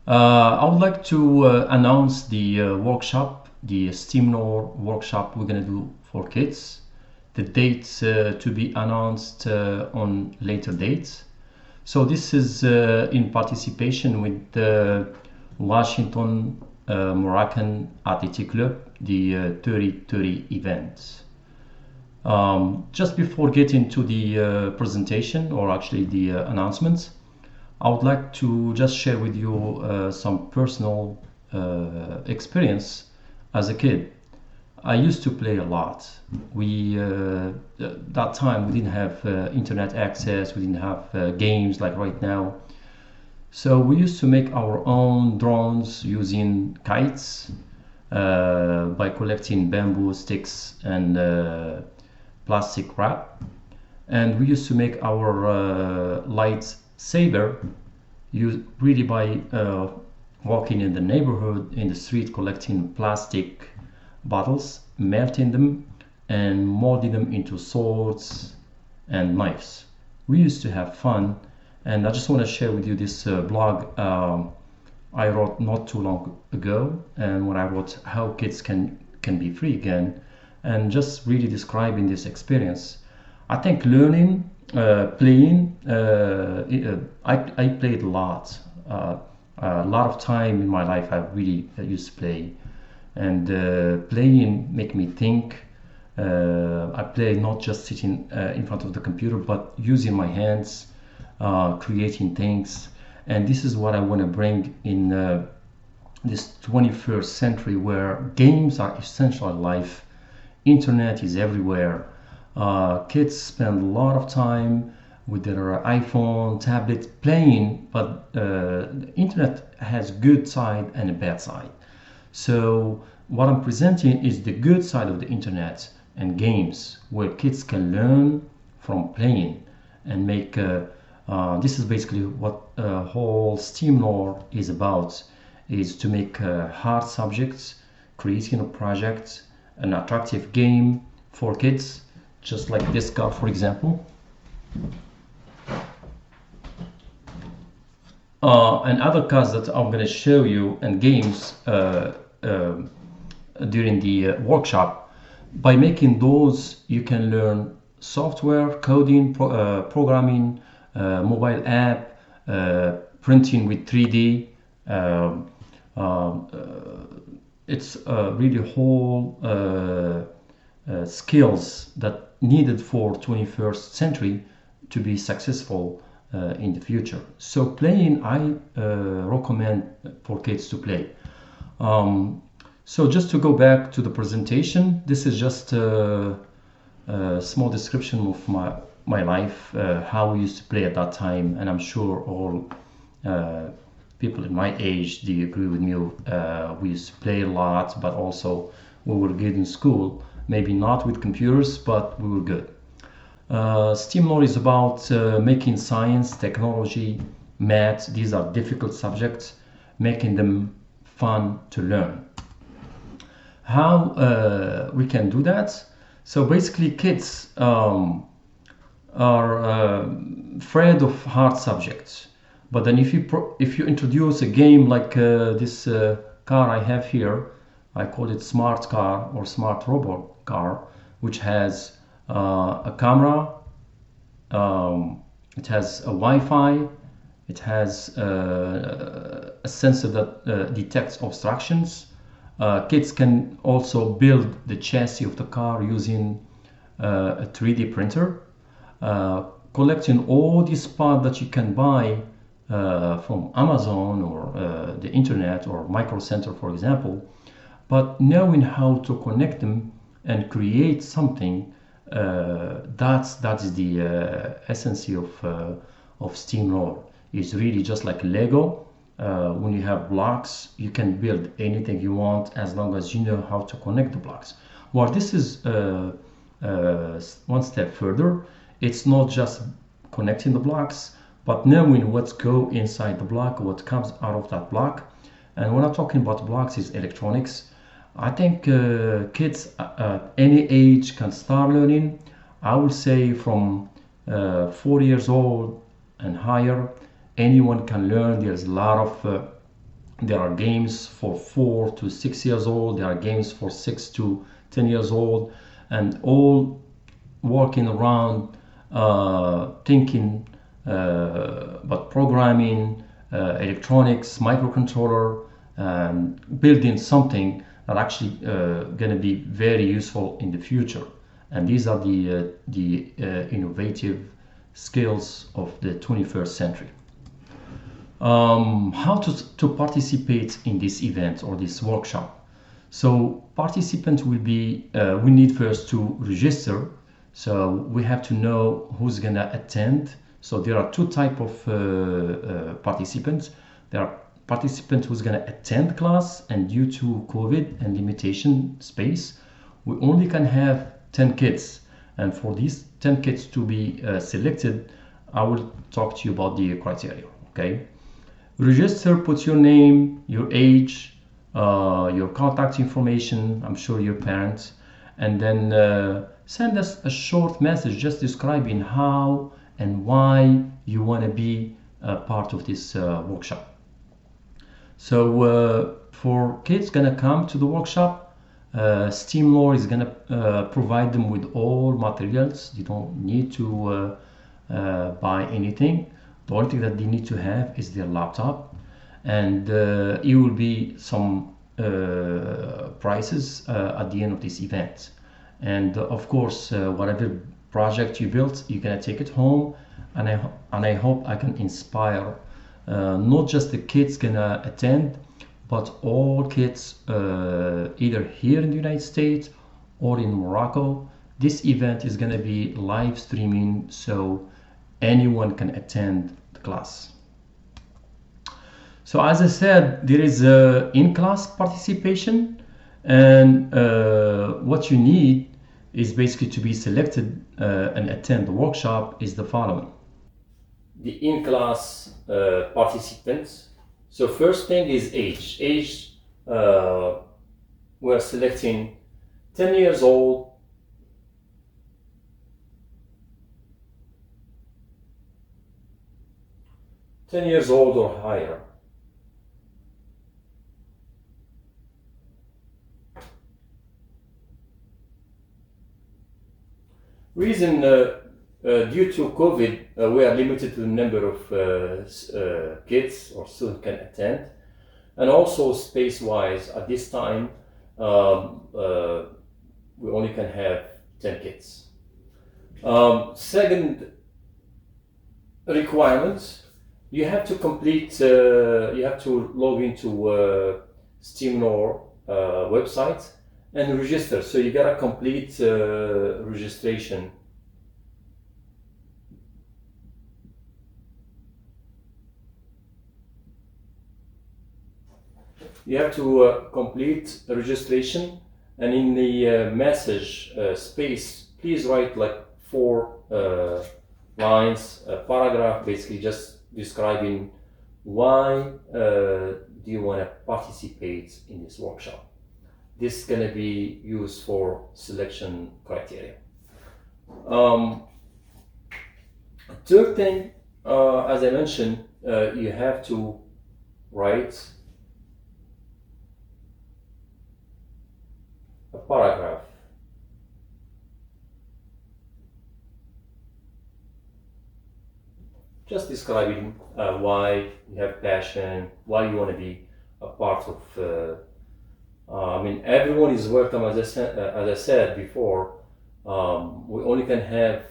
I would like to announce the workshop, the STEAM Noor workshop we're going to do for kids. The dates to be announced on later dates. So this is in participation with the Washington Moroccan Athletic Club, the 3030 event. Just before getting to the presentation, or actually the announcements, I would like to just share with you some personal experience as a kid. I used to play a lot. We that time we didn't have internet access. We didn't have games like right now. So we used to make our own drones using kites by collecting bamboo sticks and plastic wrap. And we used to make our lightsaber really by walking in the neighborhood, in the street, collecting plastic bottles, melting them, and molding them into swords and knives. We used to have fun, and I just want to share with you this blog I wrote not too long ago, and when I wrote how kids can be free again, and just really describing this experience. I think learning, playing, I played a lot of time in my life. I really used to play, and playing make me think. I play not just sitting in front of the computer, but using my hands, creating things, and this is what I want to bring in this 21st century, where games are essential in life. Internet is everywhere. Kids spend a lot of time with their iPhone, tablet playing, but the internet has good side and a bad side. So what I'm presenting is the good side of the internet and games where kids can learn from playing and make. This is basically what whole STEAM is about: is to make hard subjects, creating a project, an attractive game for kids, just like this car, for example. And other cars that I'm going to show you and games during the workshop. By making those, you can learn software, coding, programming, mobile app, printing with 3D. It's really whole skills that needed for 21st century to be successful in the future. So playing, I recommend for kids to play. So just to go back to the presentation, this is just a small description of my life, how we used to play at that time, and I'm sure all people in my age, they agree with me. We used to play a lot, but also we were good in school. Maybe not with computers, but we were good. STEAM law is about making science, technology, math, these are difficult subjects, making them fun to learn. How we can do that? So basically, kids are afraid of hard subjects. But then if you introduce a game like this car I have here, I call it smart car or smart robot car, which has a camera, it has a Wi-Fi, it has a sensor that detects obstructions. Kids can also build the chassis of the car using a 3D printer, collecting all these parts that you can buy from Amazon or the internet or Micro Center, for example, but knowing how to connect them and create something, that is the essence of STEAM lore. It's really just like Lego. When you have blocks, you can build anything you want as long as you know how to connect the blocks. Well, this is one step further. It's not just connecting the blocks, but knowing what's go inside the block, what comes out of that block. And when I'm talking about blocks, is electronics. I think kids at any age can start learning. I would say from 4 years old and higher, anyone can learn. There's a lot of There are games for 4 to 6 years old. There are games for 6 to 10 years old, and all working around thinking about programming, electronics, microcontroller, and building something that actually going to be very useful in the future. And these are the innovative skills of the 21st century. How to participate in this event or this workshop? So participants will be, we need first to register. So we have to know who's gonna attend. So there are two types of participants. There are participants who's gonna attend class, and due to COVID and limitation space, we only can have 10 kids. And for these 10 kids to be selected, I will talk to you about the criteria, okay? Register, put your name, your age, your contact information, I'm sure your parents, and then send us a short message just describing how and why you want to be a part of this workshop. So for kids gonna come to the workshop, STEAM Noor is gonna provide them with all materials. You don't need to buy anything. The only thing that they need to have is their laptop, and it will be some prizes at the end of this event. And of course, whatever project you built, you're gonna take it home, and I hope I can inspire not just the kids gonna attend, but all kids either here in the United States or in Morocco. This event is gonna be live streaming, so anyone can attend the class. So as I said, there is in-class participation, and what you need is basically to be selected and attend the workshop is the following. The in-class participants. So first thing is age. Age, we're selecting 10 years old, or higher. Reason, due to COVID, we are limited to the number of kids or students can attend, and also space-wise, at this time, we only can have 10 kids. Second requirement, you have to complete, you have to log into STEAM Noor website and register. So you gotta complete registration. You have to complete registration, and in the message space, please write like 4 lines, a paragraph, basically just describing why do you want to participate in this workshop. This is going to be used for selection criteria. Third thing, as I mentioned, you have to write a paragraph. Just describing why you have passion, why you want to be a part of. I mean, everyone is welcome. As I said before, we only can have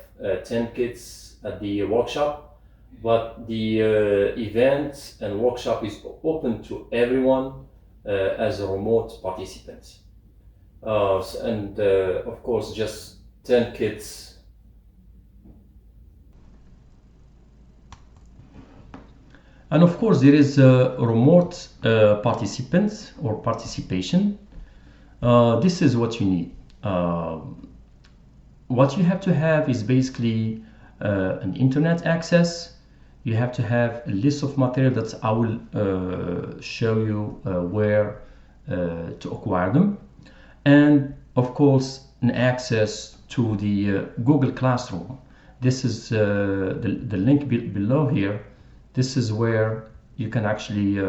10 kids at the workshop, but the event and workshop is open to everyone as a remote participant. And of course, just 10 kids. And of course, there is remote participants or participation. This is what you need. What you have to have is basically an internet access. You have to have a list of material that I will show you where to acquire them. And of course, an access to the Google Classroom. This is the link below here. This is where you can actually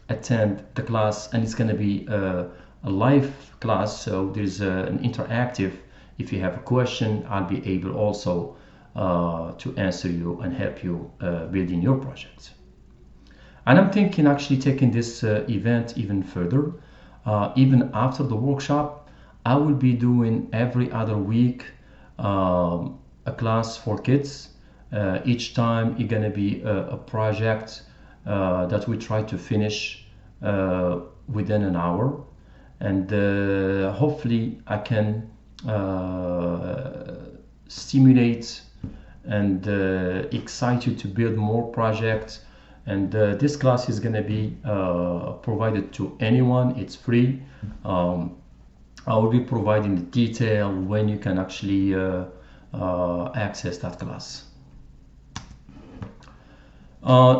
attend the class, and it's going to be a live class, so there's an interactive. If you have a question, I'll be able also to answer you and help you building your project. And I'm thinking actually taking this event even further. Even after the workshop, I will be doing every other week a class for kids. Each time it's gonna be a project that we try to finish within an hour, and hopefully I can stimulate and excite you to build more projects. And this class is going to be provided to anyone. It's free. I will be providing the detail when you can actually access that class.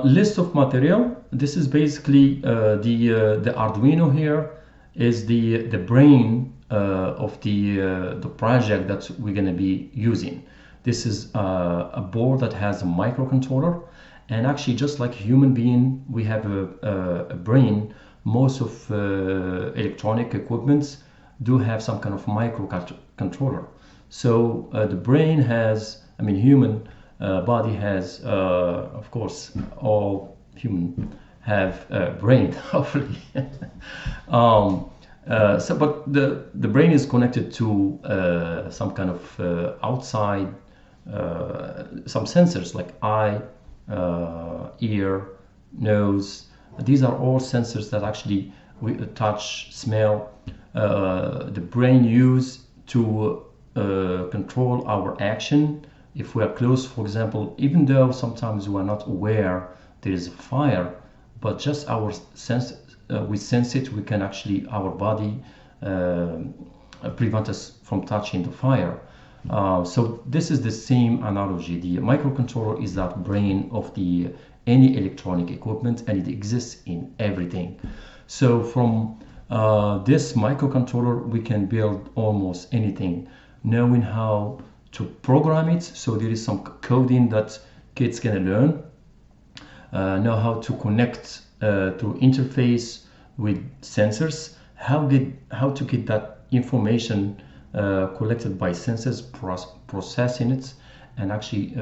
List of material. This is basically the Arduino here is the brain of the project that we're going to be using. This is a board that has a microcontroller, and actually just like a human being, we have a brain. Most of electronic equipments do have some kind of microcontroller. So the brain has, I mean, human body has, of course, all human have a brain, hopefully. But the brain is connected to some kind of outside, some sensors like eye, ear, nose. These are all sensors that actually we touch, smell. The brain use to control our action. If we are close, for example, even though sometimes we are not aware there is a fire, but just our sense, we sense it, we can actually, our body prevent us from touching the fire. So this is the same analogy. The microcontroller is that brain of the any electronic equipment, and it exists in everything. So from this microcontroller, we can build almost anything, knowing how to program it. So there is some coding that kids can learn, know how to connect to interface with sensors, how to get that information collected by sensors, processing it, and actually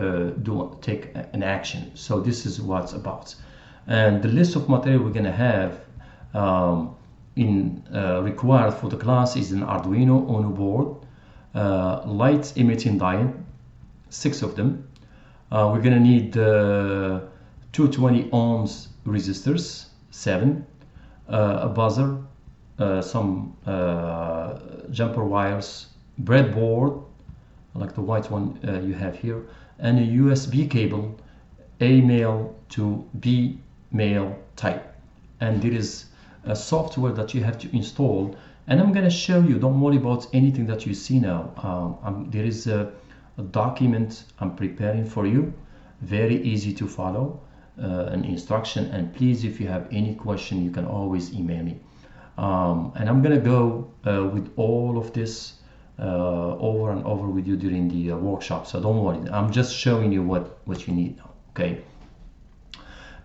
take an action. So this is what's about. And the list of material we're going to have required for the class is an Arduino Uno board, light emitting diode, 6 of them. We're going to need 220 ohms resistors, 7, a buzzer, some jumper wires, breadboard like the white one you have here, and a USB cable, A male to B male type. And there is a software that you have to install, and I'm going to show you. Don't worry about anything that you see now. There is a document I'm preparing for you, very easy to follow, an instruction. And please, if you have any question, you can always email me. And I'm gonna go with all of this over and over with you during the workshop, so don't worry. I'm just showing you what you need now. Okay.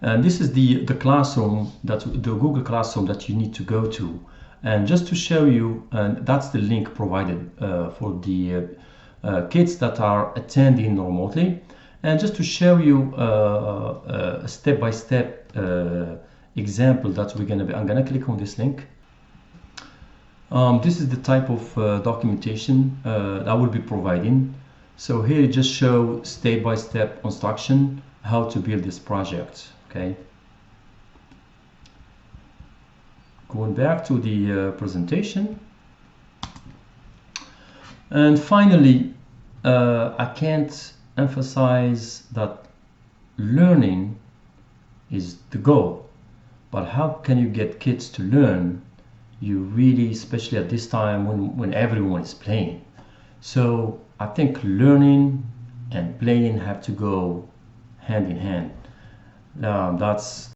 And this is the classroom, the Google Classroom that you need to go to. And just to show you, and that's the link provided for the kids that are attending remotely. And just to show you a step-by-step example that I'm gonna click on this link. This is the type of documentation that I will be providing. So here it just show step-by-step instruction how to build this project. Okay. Going back to the presentation. And finally, I can't emphasize that learning is the goal, but how can you get kids to learn? You really, especially at this time when everyone is playing. So I think learning and playing have to go hand in hand. That's